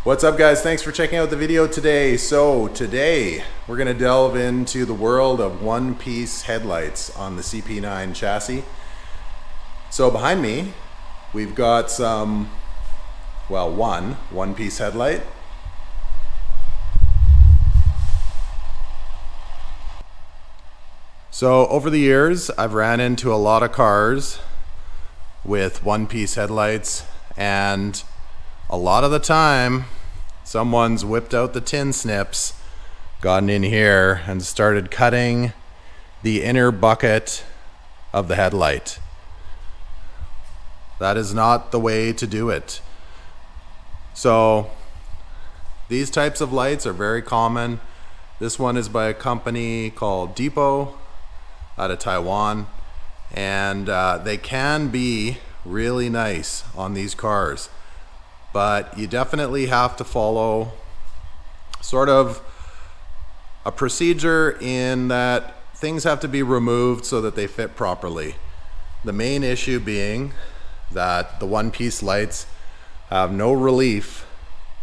What's up, guys? Thanks for checking out the video today. So today we're going to delve into the world of one-piece headlights on the CP9 chassis. So behind me we've got some, well, one-piece headlight. So over the years I've ran into a lot of cars with one-piece headlights, and a lot of the time someone's whipped out the tin snips, gotten in here and started cutting the inner bucket of the headlight. That is not the way to do it. So these types of lights are very common. This one is by a company called Depot out of Taiwan, and they can be really nice on these cars, but you definitely have to follow sort of a procedure in that things have to be removed so that they fit properly. The main issue being that the one-piece lights have no relief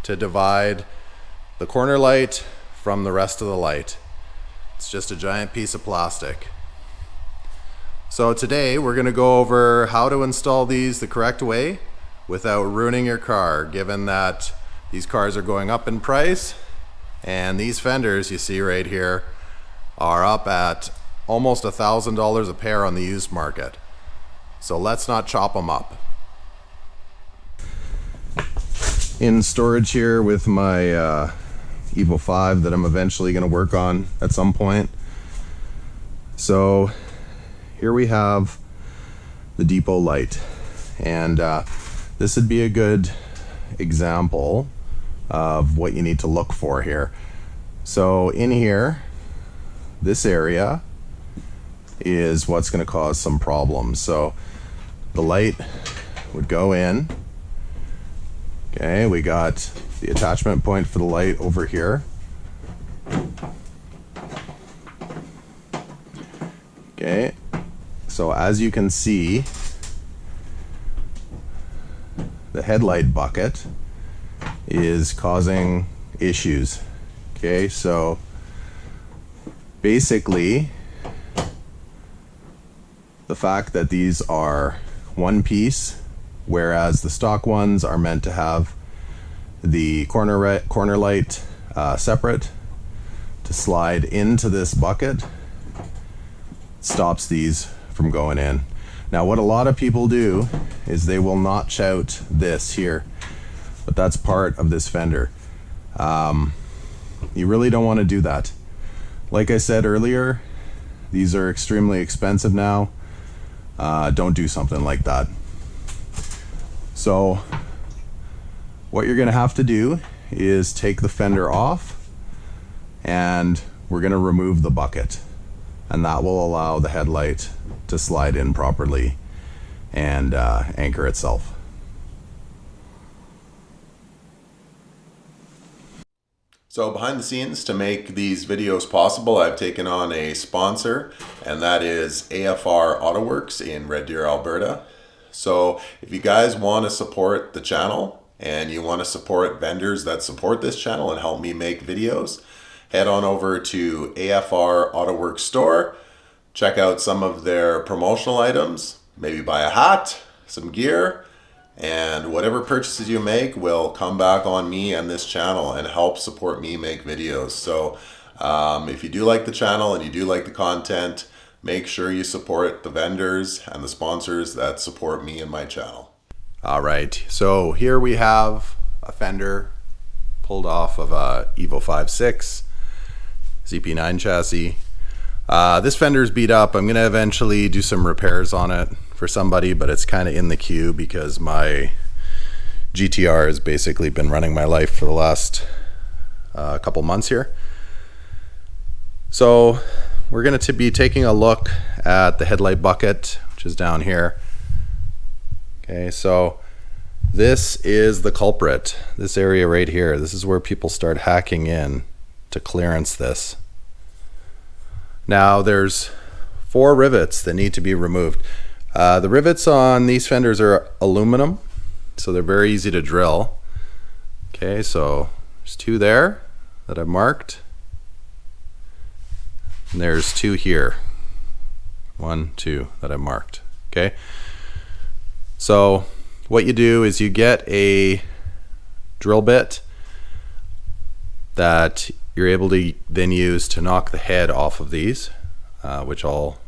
to divide the corner light from the rest of the light. It's just a giant piece of plastic. So today we're going to go over how to install these the correct way without ruining your car, given that these cars are going up in price, and these fenders you see right here are up at almost $1,000 a pair on the used market. So let's not chop them up. In storage here with my Evo 5 that I'm eventually going to work on at some point. So here we have the Depot light, and this would be a good example of what you need to look for here. So in here, this area is what's going to cause some problems. So the light would go in. Okay, we got the attachment point for the light over here. Okay, so as you can see, the headlight bucket is causing issues. Okay, so basically the fact that these are one piece, whereas the stock ones are meant to have the corner light separate to slide into this bucket, stops these from going in. Now what a lot of people do is they will notch out this here, but that's part of this fender. You really don't want to do that. Like I said earlier, these are extremely expensive now. Don't do something like that. So what you're gonna have to do is take the fender off, and we're gonna remove the bucket, and that will allow the headlight to slide in properly and anchor itself. So behind the scenes, to make these videos possible, I've taken on a sponsor, and that is AFR AutoWorks in Red Deer, Alberta. So if you guys want to support the channel and you want to support vendors that support this channel and help me make videos, head on over to AFR AutoWorks store. Check out some of their promotional items, maybe buy a hat, some gear, and whatever purchases you make will come back on me and this channel and help support me make videos. So if you do like the channel and you do like the content, make sure you support the vendors and the sponsors that support me and my channel. All right, so here we have a fender pulled off of a Evo 5.6 CP9 chassis. This fender's beat up. I'm gonna eventually do some repairs on it for somebody, but it's kind of in the queue because my GTR has basically been running my life for the last couple months here. So we're going to be taking a look at the headlight bucket, which is down here. Okay, so this is the culprit, this area right here. This is where people start hacking in to clearance this. Now there's 4 rivets that need to be removed. The rivets on these fenders are aluminum, so they're very easy to drill. Okay, so there's 2 there that I've marked. And there's 2 here. 1, 2 that I've marked. Okay. So what you do is you get a drill bit that you're able to then use to knock the head off of these, which I'll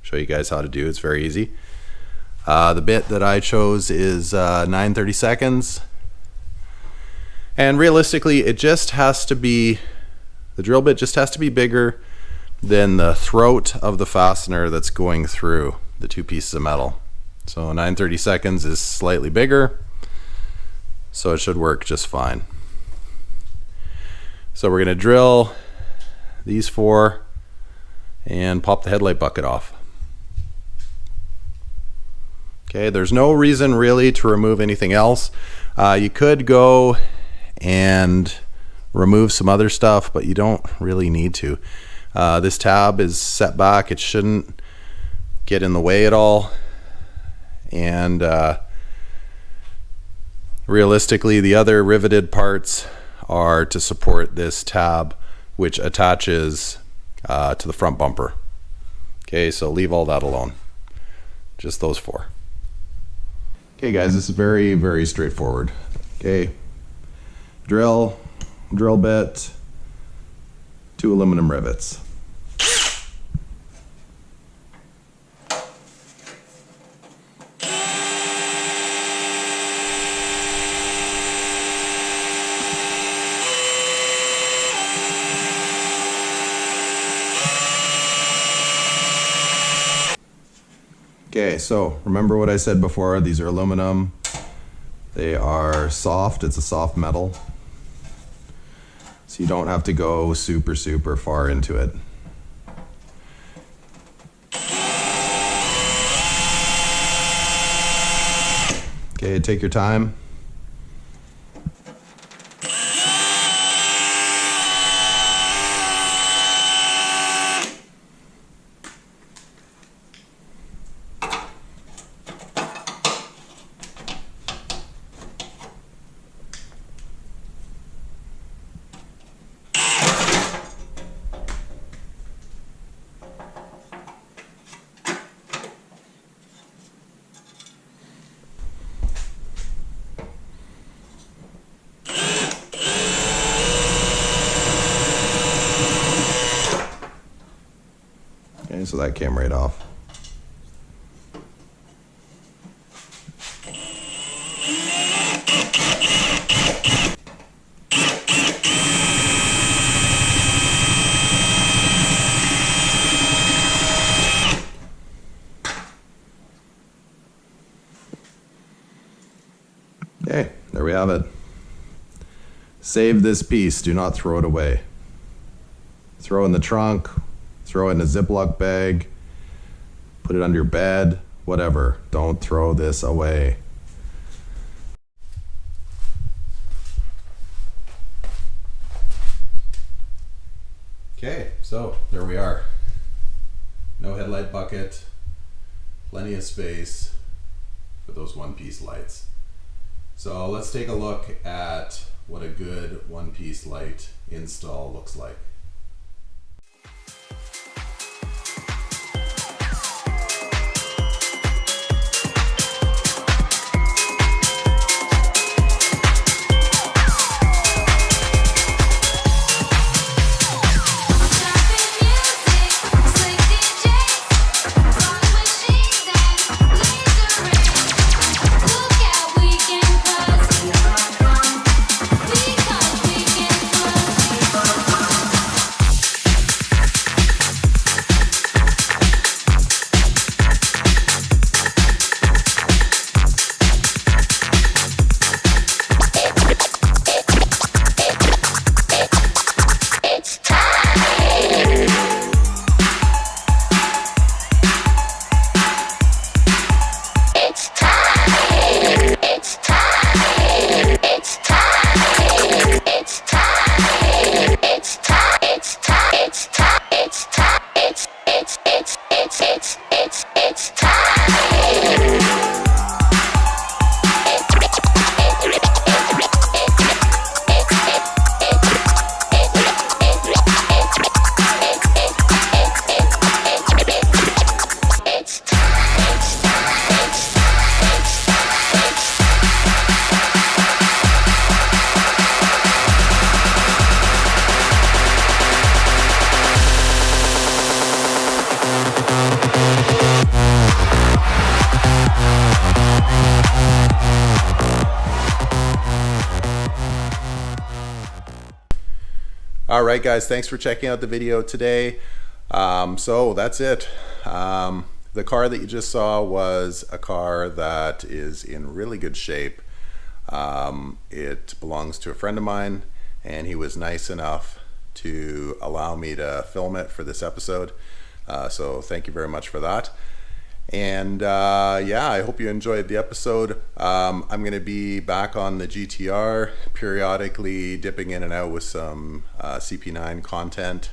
show you guys how to do. It's very easy. The bit that I chose is 9/32. And realistically, it just has to be, the drill bit just has to be bigger than the throat of the fastener that's going through the 2 pieces of metal. So 9/32 is slightly bigger, so it should work just fine. So we're going to drill these 4 and pop the headlight bucket off. Okay, there's no reason really to remove anything else. You could go and remove some other stuff, but you don't really need to. This tab is set back. It shouldn't get in the way at all. And realistically, the other riveted parts are to support this tab, which attaches to the front bumper. Okay, so leave all that alone. Just those 4. Okay guys, this is very, very straightforward. Okay, drill bit, 2 aluminum rivets. Okay, so remember what I said before, these are aluminum. They are soft, it's a soft metal. So you don't have to go super, super far into it. Okay, take your time. Okay, so that came right off. Okay, there we have it. Save this piece, do not throw it away. Throw it in the trunk, throw it in a Ziploc bag, put it under your bed, whatever. Don't throw this away. Okay, so there we are. No headlight bucket, plenty of space for those one-piece lights. So let's take a look at what a good one-piece light install looks like. All right, guys, thanks for checking out the video today. So that's it. The car that you just saw was a car that is in really good shape. It belongs to a friend of mine, and he was nice enough to allow me to film it for this episode. So thank you very much for that. And yeah, I hope you enjoyed the episode. I'm going to be back on the GTR, periodically dipping in and out with some CP9 content.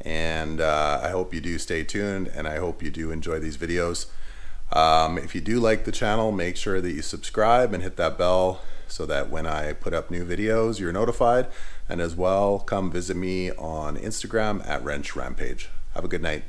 And I hope you do stay tuned, and I hope you do enjoy these videos. If you do like the channel, make sure that you subscribe and hit that bell so that when I put up new videos, you're notified. And as well, come visit me on Instagram at Wrench Rampage. Have a good night.